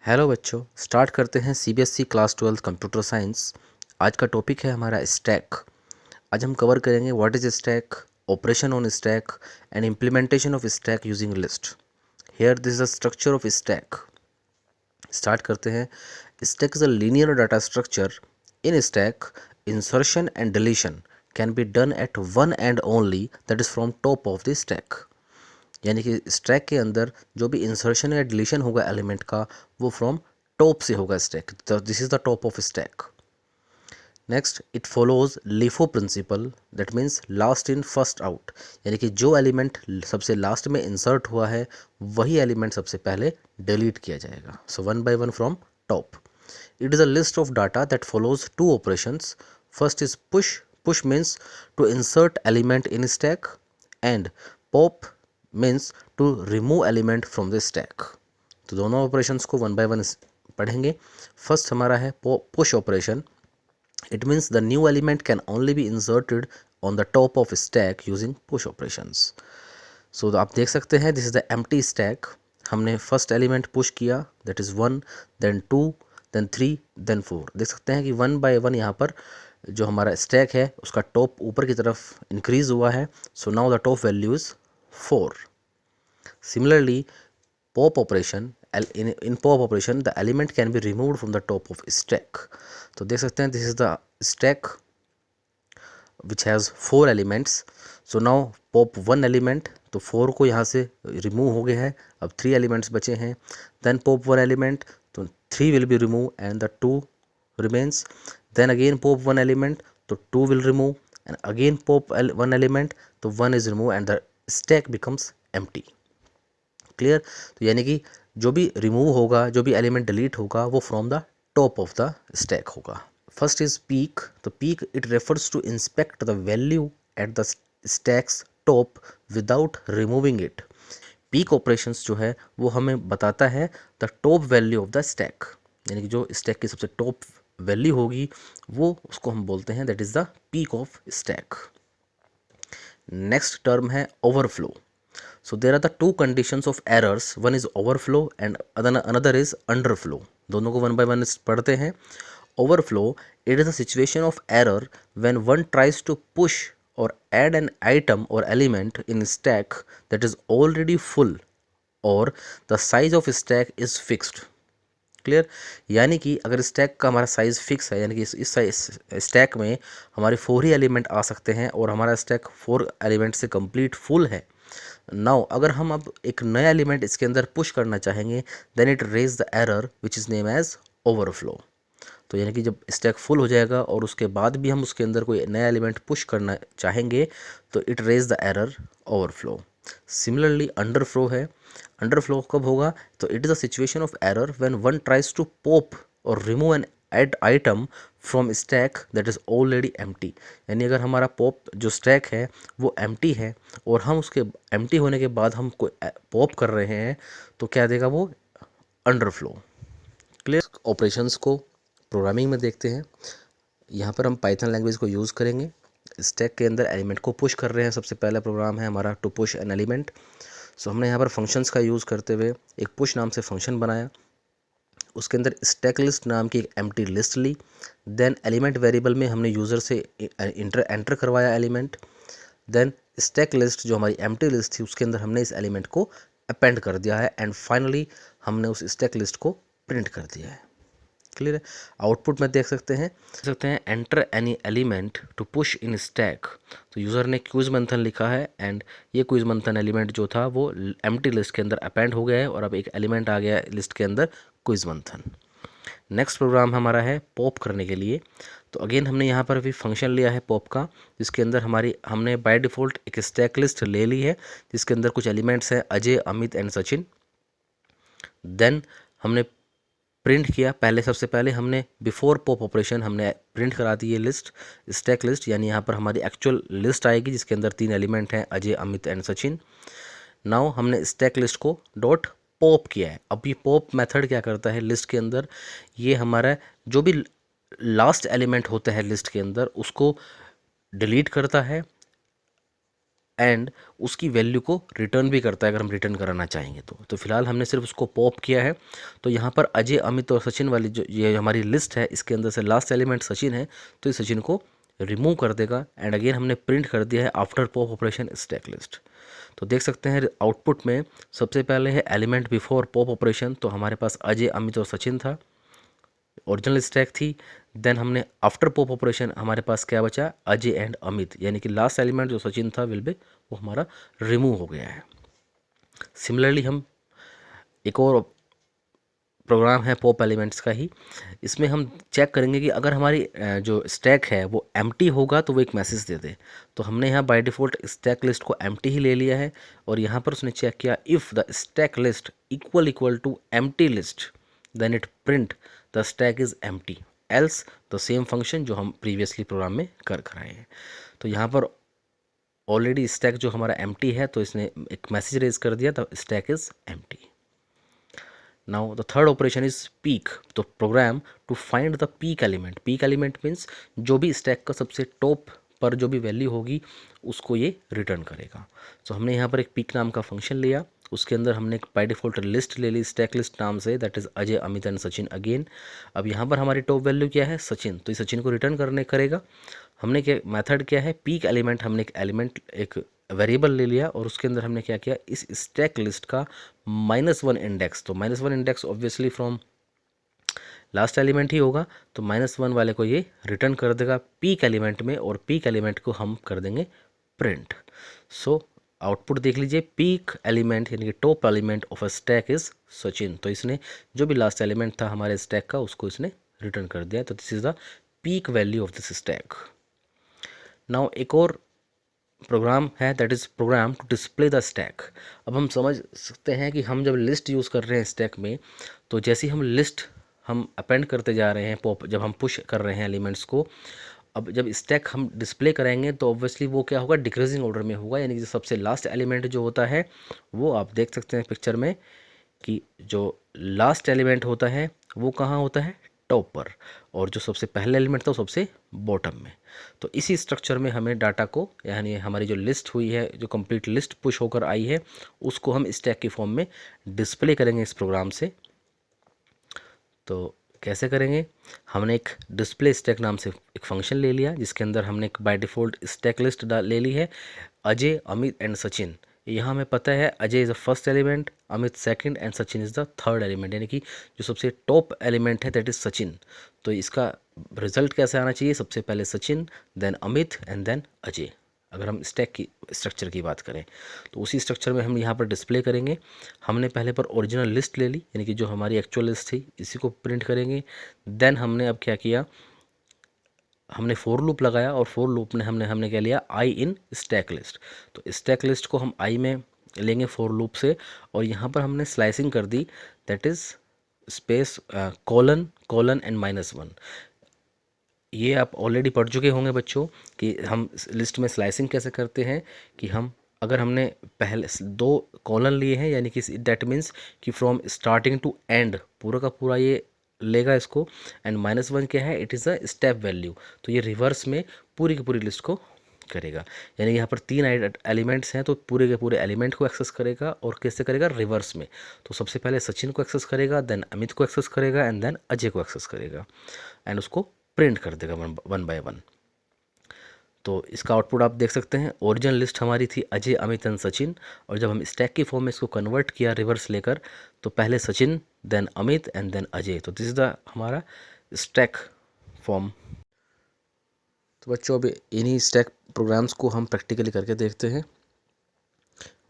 Hello बच्चों, start करते हैं सीबीएसई क्लास 12 कंप्यूटर साइंस। आज का टॉपिक है हमारा स्टैक। आज हम कवर करेंगे what is stack, operation on stack and implementation of stack using list. Here this is the structure of stack. Start करते हैं। Stack is a linear data structure. In stack insertion and deletion can be done at one and only, that is from top of the stack. यानी कि stack के अंदर जो भी insertion या deletion होगा एलिमेंट का, वो फ्रॉम टॉप से होगा stack. This is the top of stack. Next, it follows LIFO principle, that means last in first out. यानी कि जो एलिमेंट सबसे लास्ट में इंसर्ट हुआ है वही एलिमेंट सबसे पहले डिलीट किया जाएगा। So one by one from top. It is a list of data that follows two operations. First is push. Push means to insert element in stack, and pop means to remove element from the stack. तो दोनों operations को one by one पढ़ेंगे। First हमारा है push operation. It means the new element can only be inserted on the top of stack using push operations. सो आप देख सकते हैं this is the empty stack. हमने फर्स्ट एलिमेंट पुश किया, that is 1, then 2, then 3, then 4। देख सकते हैं कि वन बाय वन यहाँ पर जो हमारा स्टैक है उसका टॉप ऊपर की तरफ इंक्रीज हुआ है। So now the top value is 4। Similarly, pop operation, in pop operation the element can be removed from the top of stack. तो देख सकते हैं this is the stack which has 4 elements. So now pop one element, तो 4 को यहाँ से remove हो गया है, अब 3 elements बचे हैं. Then pop one element, तो 3 will be removed and the 2 remains. Then again pop one element, तो 2 will remove, and again pop one element, तो 1 is removed and the stack becomes empty. Clear. तो यानी कि जो भी रिमूव होगा, जो भी एलिमेंट डिलीट होगा, वो from the top of the stack होगा। First is peek. तो peek it refers to inspect the value at the stack's top without removing it. Peek operations जो है वो हमें बताता है the top value of the stack. यानी कि जो स्टैक की सबसे टॉप वैल्यू होगी वो उसको हम बोलते हैं that is the peak of stack. Next term है overflow. So there are the two conditions of errors. One is overflow and another is underflow. दोनों को one by one पढ़ते हैं। Overflow, it is a situation of error when one tries to push or add an item or element in stack that is already full or the size of stack is fixed. Clear. यानी कि अगर stack का हमारा size fix है, यानी कि इस stack में हमारे 4 ही एलिमेंट आ सकते हैं और हमारा स्टैक 4 एलिमेंट से कंप्लीट फुल है। नाउ अगर हम अब एक नया एलिमेंट इसके अंदर पुश करना चाहेंगे, then it raise the error which is name as overflow. तो यानी कि जब स्टैक फुल हो जाएगा और उसके बाद भी हम उसके अंदर कोई नया एलिमेंट पुश करना चाहेंगे तो it raise the error overflow. Similarly underflow है। अंडरफ्लो कब होगा? तो it is a situation of error when one tries to pop और remove an add item from stack that is already empty. यानी अगर हमारा पॉप जो स्टैक है वो एम्प्टी है और हम उसके एम्प्टी होने के बाद हम कोई पॉप कर रहे हैं तो क्या देगा वो? अंडरफ्लो। क्लियर। ऑपरेशंस को प्रोग्रामिंग में देखते हैं। यहाँ पर हम पाइथन लैंग्वेज को यूज़ करेंगे। स्टैक के अंदर एलिमेंट को पुश कर रहे हैं। सबसे पहला प्रोग्राम है हमारा टू पुश एन एलिमेंट। सो हमने यहाँ पर फंक्शंस का यूज़ करते हुए एक पुश नाम से फंक्शन बनाया। उसके अंदर स्टैक लिस्ट नाम की एक एम्प्टी लिस्ट ली। देन एलिमेंट वेरिएबल में हमने यूज़र से एंटर करवाया एलिमेंट। देन स्टैक लिस्ट जो हमारी एम्प्टी लिस्ट थी उसके अंदर हमने इस एलिमेंट को अपेंड कर दिया है एंड फाइनली हमने उस स्टैक लिस्ट को प्रिंट कर दिया है। क्लियर है। आउटपुट में देख सकते हैं enter any element to push in stack. तो यूज़र ने क्विज मंथन लिखा है एंड ये क्विज मंथन एलिमेंट जो था वो एम्प्टी लिस्ट के अंदर अपेंड हो गया है और अब एक एलिमेंट आ गया लिस्ट के अंदर, क्विज मंथन। नेक्स्ट प्रोग्राम हमारा है पॉप करने के लिए। तो अगेन हमने यहाँ पर भी फंक्शन लिया है पॉप का, जिसके अंदर हमने बाय डिफ़ॉल्ट एक स्टैक लिस्ट ले ली है जिसके अंदर कुछ एलिमेंट्स हैं अजय, अमित एंड सचिन। देन हमने प्रिंट किया। सबसे पहले हमने बिफोर पॉप ऑपरेशन हमने प्रिंट करा दी ये लिस्ट, स्टैक लिस्ट। यानी यहाँ पर हमारी एक्चुअल लिस्ट आएगी जिसके अंदर 3 एलिमेंट हैं अजय, अमित एंड सचिन। नाउ हमने stack list co dot pop किया है। अब ये पॉप मेथड क्या करता है लिस्ट के अंदर? ये हमारा जो भी लास्ट एलिमेंट होता है लिस्ट के अंदर उसको डिलीट करता है एंड उसकी वैल्यू को रिटर्न भी करता है अगर हम रिटर्न कराना चाहेंगे तो फिलहाल हमने सिर्फ उसको पॉप किया है। तो यहाँ पर अजय, अमित और सचिन वाली जो ये हमारी लिस्ट है, इसके अंदर से लास्ट एलिमेंट सचिन है, तो इस सचिन को रिमूव कर देगा। एंड अगेन हमने प्रिंट कर दिया है after pop operation stack list. तो देख सकते हैं आउटपुट में सबसे पहले है एलिमेंट बिफोर पॉप ऑपरेशन, तो हमारे पास अजय, अमित और सचिन था, ओरिजिनल स्टैक थी। देन हमने आफ्टर पॉप ऑपरेशन हमारे पास क्या बचा, अजय एंड अमित, यानी कि लास्ट एलिमेंट जो सचिन था विल बी, वो हमारा रिमूव हो गया है। सिमिलरली हम एक और प्रोग्राम है पॉप एलिमेंट्स का ही, इसमें हम चेक करेंगे कि अगर हमारी जो स्टैक है वो एम्प्टी होगा तो वो एक मैसेज दे दे। तो हमने यहाँ बाय डिफ़ॉल्ट स्टैक लिस्ट को एम्प्टी ही ले लिया है, और यहाँ पर उसने चेक किया if the stack list equal to empty list then it print the stack is empty, else the same function जो हम प्रीवियसली प्रोग्राम में कर आए हैं। तो यहाँ पर ऑलरेडी स्टैक जो हमारा एम्प्टी है, तो इसने एक मैसेज रेज कर दिया, the stack is empty. Now the third operation is peek, तो program to find the peek element. Peek element means जो भी स्टैक का सबसे टॉप पर जो भी वैल्यू होगी उसको ये रिटर्न करेगा। तो हमने यहाँ पर एक पीक नाम का फंक्शन लिया, उसके अंदर हमने एक बाय डिफ़ॉल्ट लिस्ट ले ली स्टैक लिस्ट नाम से, that is Ajay, Amit and Sachin again. अब यहाँ पर हमारी टॉप वैल्यू क्या है, सचिन, तो इस सचिन को रिटर्न करने करेगा। हमने क्या मेथड क्या है, पीक एलिमेंट, हमने एक एलिमेंट एक वेरिएबल ले लिया और उसके अंदर हमने क्या किया, इस स्टैक लिस्ट का -1 इंडेक्स, तो -1 index obviously from last element ही होगा, तो -1 वाले को ये रिटर्न कर देगा पीक एलिमेंट में, और पीक एलिमेंट को हम कर देंगे प्रिंट। सो आउटपुट देख लीजिए, पीक एलिमेंट यानी कि top element of a stack is Sachin, तो इसने जो भी लास्ट एलिमेंट था हमारे स्टैक का उसको इसने रिटर्न कर दिया, तो this is the peek value of this stack. Now एक और प्रोग्राम है that is program to display the stack. अब हम समझ सकते हैं कि हम जब लिस्ट यूज़ कर रहे हैं स्टैक में, तो जैसे ही हम लिस्ट हम अपेंड करते जा रहे हैं, पॉप जब हम पुश कर रहे हैं एलिमेंट्स को, अब जब स्टैक हम डिस्प्ले करेंगे तो ऑब्वियसली वो क्या होगा, डिक्रीजिंग ऑर्डर में होगा, यानी कि सबसे लास्ट एलिमेंट जो होता है वो आप देख सकते हैं पिक्चर में कि जो लास्ट एलिमेंट होता है वो कहाँ होता है, टॉप पर, और जो सबसे पहले एलिमेंट था वो सबसे बॉटम में। तो इसी स्ट्रक्चर में हमें डाटा को, यानी हमारी जो लिस्ट हुई है, जो कंप्लीट लिस्ट पुश होकर आई है, उसको हम स्टैक की फॉर्म में डिस्प्ले करेंगे इस प्रोग्राम से। तो कैसे करेंगे, हमने एक डिस्प्ले स्टैक नाम से एक फंक्शन ले लिया, जिसके अंदर हमने एक बाय डिफ़ॉल्ट स्टैक लिस्ट ले ली है, अजय, अमित एंड सचिन। यहाँ हमें पता है Ajay is the first element, Amit second and Sachin is the third element, यानी कि जो सबसे टॉप एलिमेंट है दैट इज़ सचिन। तो इसका रिजल्ट कैसे आना चाहिए, सबसे पहले Sachin, then Amit and then Ajay, अगर हम स्टैक की स्ट्रक्चर की बात करें। तो उसी स्ट्रक्चर में हम यहाँ पर डिस्प्ले करेंगे। हमने पहले पर ओरिजिनल लिस्ट ले ली, यानी कि जो हमारी एक्चुअल लिस्ट थी, इसी को प्रिंट करेंगे। देन हमने अब क्या किया, हमने फोर लूप लगाया, और फोर लूप ने हमने हमने क्या लिया, आई इन स्टैक लिस्ट। तो स्टैक लिस्ट को हम आई में लेंगे फोर लूप से, और यहाँ पर हमने स्लाइसिंग कर दी, that is space colon colon and -1। ये आप ऑलरेडी पढ़ चुके होंगे बच्चों कि हम लिस्ट में स्लाइसिंग कैसे करते हैं, कि हम अगर हमने पहले दो कॉलन लिए हैं, यानी कि दैट मीन्स कि फ्रॉम स्टार्टिंग टू एंड पूरा का पूरा ये लेगा इसको, एंड -1 क्या है, it is a step value, तो ये रिवर्स में पूरी की पूरी लिस्ट को करेगा। यानी यहाँ पर 3 एलिमेंट्स हैं, तो पूरे के पूरे एलिमेंट को एक्सेस करेगा, और कैसे करेगा, रिवर्स में। तो सबसे पहले सचिन को एक्सेस करेगा, देन अमित को एक्सेस करेगा, एंड देन अजय को एक्सेस करेगा, एंड उसको प्रिंट कर देगा वन बाय वन। तो इसका आउटपुट आप देख सकते हैं, ओरिजिनल लिस्ट हमारी थी अजय, अमित एंड सचिन, और जब हम स्टैक की फॉर्म में इसको कन्वर्ट किया रिवर्स लेकर, तो पहले Sachin, then Amit and then Ajay, तो दिस इज द हमारा स्टैक फॉर्म। तो बच्चों अब इन्हीं स्टैक प्रोग्राम्स को हम प्रैक्टिकली करके देखते हैं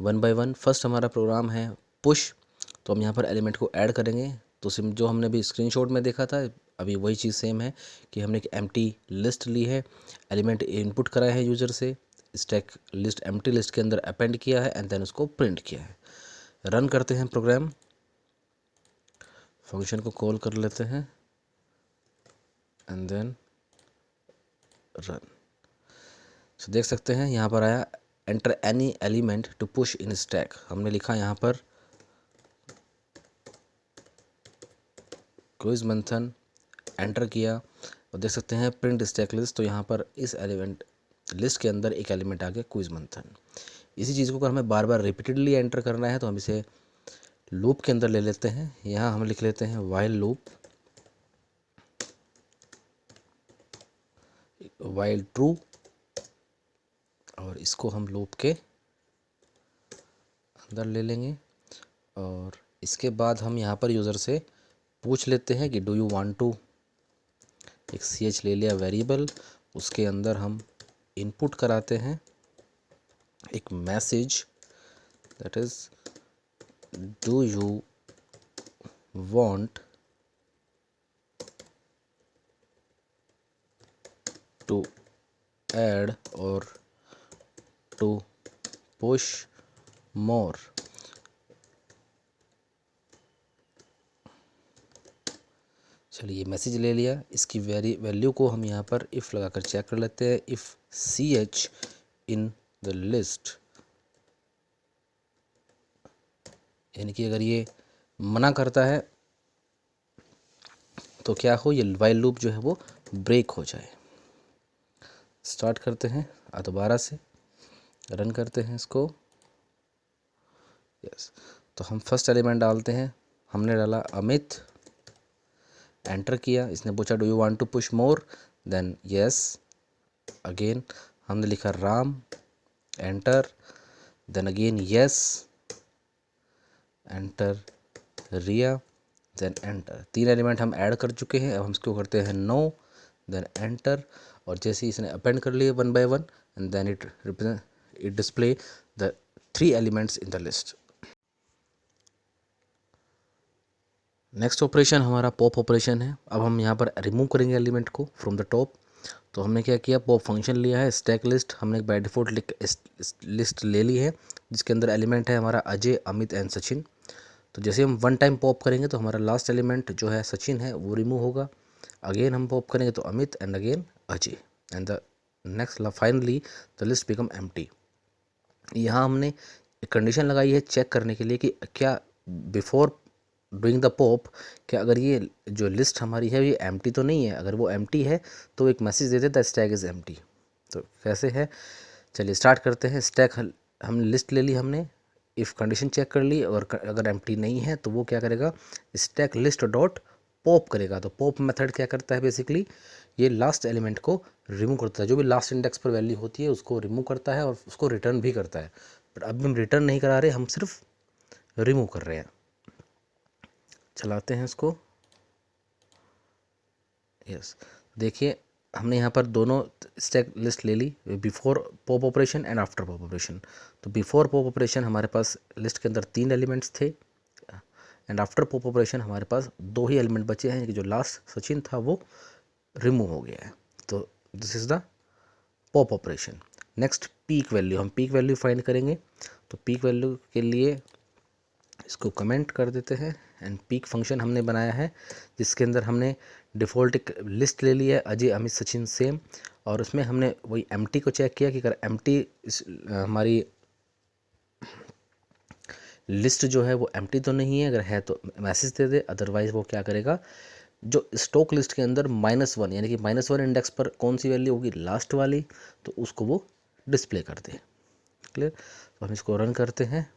वन बाय वन। फर्स्ट हमारा प्रोग्राम है पुश, तो हम यहाँ पर एलिमेंट को ऐड करेंगे। तो सिम जो हमने अभी स्क्रीनशॉट में देखा था, अभी वही चीज़ सेम है कि हमने एक एम्प्टी लिस्ट ली है, एलिमेंट इनपुट कराया है यूज़र से, स्टैक लिस्ट एम्प्टी लिस्ट के अंदर अपेंड किया है, एंड देन उसको प्रिंट किया है। रन करते हैं प्रोग्राम, फंक्शन को कॉल कर लेते हैं, एंड देन रन। तो देख सकते हैं यहाँ पर आया enter any element to push in stack, हमने लिखा यहाँ पर क्विज मंथन, एंटर किया, और देख सकते हैं प्रिंट स्टैक लिस्ट। तो यहाँ पर इस एलिमेंट लिस्ट के अंदर एक एलिमेंट आ गया क्विज मंथन। इसी चीज़ को अगर हमें बार बार रिपीटेडली एंटर करना है तो हम इसे लूप के अंदर ले लेते हैं। यहाँ हम लिख लेते हैं वाइल लूप, वाइल ट्रू, और इसको हम लूप के अंदर ले लेंगे। और इसके बाद हम यहाँ पर यूज़र से पूछ लेते हैं कि डू यू वांट टू, एक ch ले लिया वेरिएबल, उसके अंदर हम इनपुट कराते हैं एक message, that is do you want to add और टू पुश मोर। चलिए ये मैसेज ले लिया, इसकी वैल्यू को हम यहाँ पर इफ़ लगाकर चेक कर लेते हैं। If ch in the list, यानी कि अगर ये मना करता है तो क्या हो, ये वाइल लूप जो है वो ब्रेक हो जाए। स्टार्ट करते हैं दोबारा से, रन करते हैं इसको। यस, तो हम फर्स्ट एलिमेंट डालते हैं, हमने डाला अमित, एंटर किया, इसने पूछा do you want to push more, then yes, again हमने लिखा Ram, enter, then again yes, enter Riya, then enter. 3 element हम ऐड कर चुके हैं। अब हम इसको करते हैं नो, देन एंटर, और जैसे ही इसने अपेंड कर लिए 1 by 1 and then it display the 3 elements in the list. Next operation हमारा पॉप ऑपरेशन है। अब हम यहाँ पर रिमूव करेंगे एलिमेंट को फ्रॉम द टॉप। तो हमने क्या किया, पॉप फंक्शन लिया है, स्टैक लिस्ट हमने बाय डिफ़ॉल्ट लिस्ट ले ली है जिसके अंदर एलिमेंट है हमारा अजय, अमित एंड सचिन। तो जैसे हम 1 टाइम पॉप करेंगे तो हमारा लास्ट एलिमेंट जो है सचिन है वो रिमूव होगा। अगेन हम पॉप करेंगे तो Amit and again Ajay, and the next finally the list become empty. यहाँ हमने एक कंडीशन लगाई है चेक करने के लिए कि क्या बिफोर डूइंग द पॉप, क्या अगर ये जो लिस्ट हमारी है ये एम्प्टी तो नहीं है। अगर वो एम्प्टी है तो एक मैसेज दे देता है स्टैक इज़ एम्प्टी। तो कैसे है, चलिए स्टार्ट करते हैं। स्टैक हमने लिस्ट ले ली, हमने इफ़ कंडीशन चेक कर ली, और अगर एम्प्टी नहीं है तो वो क्या करेगा, स्टैक लिस्ट डॉट पॉप करेगा। तो पॉप मेथड क्या करता है, बेसिकली ये लास्ट एलिमेंट को रिमूव करता है, जो भी लास्ट इंडेक्स पर वैल्यू होती है उसको रिमूव करता है और उसको रिटर्न भी करता है। बट अब हम रिटर्न नहीं करा रहे, हम सिर्फ रिमूव कर रहे हैं। चलाते हैं इसको। यस, देखिए हमने यहाँ पर दोनों स्टैक लिस्ट ले ली, before pop operation and after pop operation. तो बिफोर पॉप ऑपरेशन हमारे पास लिस्ट के अंदर 3 एलिमेंट्स थे, एंड आफ्टर पॉप ऑपरेशन हमारे पास 2 ही एलिमेंट बचे हैं कि जो लास्ट सचिन था वो रिमूव हो गया है। तो this is the pop operation. Next peak value, हम पीक वैल्यू फाइंड करेंगे। तो पीक वैल्यू के लिए इसको कमेंट कर देते हैं, एंड पीक फंक्शन हमने बनाया है जिसके अंदर हमने डिफ़ॉल्ट एक लिस्ट ले ली है अजय, अमित, सचिन सेम, और उसमें हमने वही एम्प्टी को चेक किया कि अगर एम्प्टी हमारी लिस्ट जो है वो एम्प्टी तो नहीं है, अगर है तो मैसेज दे दे, अदरवाइज़ वो क्या करेगा, जो स्टॉक लिस्ट के अंदर -1 यानी कि -1 इंडेक्स पर कौन सी वैल्यू होगी, लास्ट वाली, तो उसको वो डिस्प्ले कर दे। क्लियर, तो हम इसको रन करते हैं,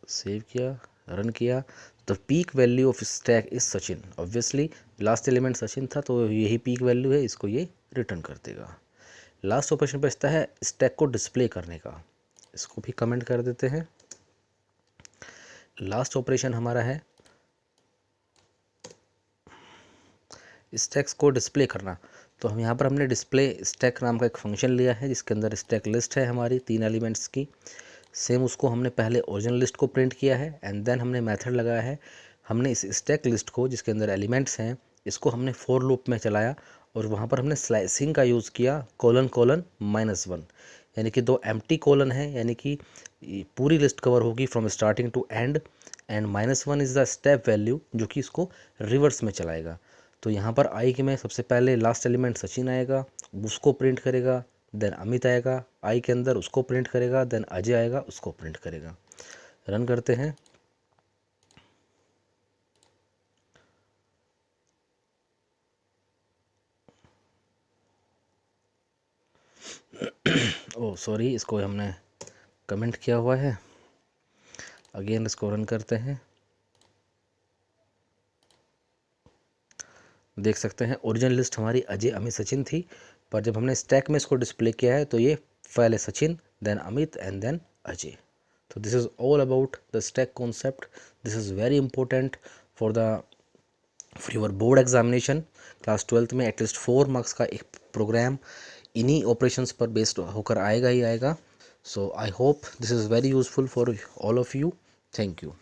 सेव किया, रन किया। The peek value of stack is Sachin, obviously last element Sachin था तो यही पीक वैल्यू है, इसको ये रिटर्न कर देगा। लास्ट ऑपरेशन बचता है स्टैक को डिस्प्ले करने का, इसको भी कमेंट कर देते हैं। लास्ट ऑपरेशन हमारा है स्टैक्स को डिस्प्ले करना। तो हम यहाँ पर हमने डिस्प्ले स्टैक नाम का एक फंक्शन लिया है जिसके अंदर स्टैक लिस्ट है हमारी 3 एलिमेंट्स की। सेम उसको हमने पहले ओरिजिनल लिस्ट को प्रिंट किया है, एंड देन हमने मेथड लगाया है, हमने इस स्टैक लिस्ट को जिसके अंदर एलिमेंट्स हैं इसको हमने फॉर लूप में चलाया, और वहाँ पर हमने स्लाइसिंग का यूज़ किया, कोलन कोलन -1, यानी कि 2 एम्प्टी कोलन है, यानी कि पूरी लिस्ट कवर होगी from starting to end, and -1 is the step value जो कि इसको रिवर्स में चलाएगा। तो यहाँ पर आई कि मैं सबसे पहले लास्ट एलिमेंट सचिन आएगा, उसको प्रिंट करेगा, देन अमित आएगा आई के अंदर, उसको प्रिंट करेगा, देन अजय आएगा, उसको प्रिंट करेगा। रन करते हैं। सॉरी, इसको हमने कमेंट किया हुआ है। अगेन इसको रन करते हैं। देख सकते हैं ओरिजिनल लिस्ट हमारी अजय, अमित, सचिन थी, पर जब हमने स्टैक में इसको डिस्प्ले किया है तो ये पहले Sachin, then Amit and then Ajay. तो this is all about the stack concept. This is very important for your board examination. Class 12th में एटलीस्ट 4 मार्क्स का एक प्रोग्राम इन्हीं ऑपरेशंस पर बेस्ड होकर आएगा ही आएगा। So I hope this is very useful for all of you. Thank you.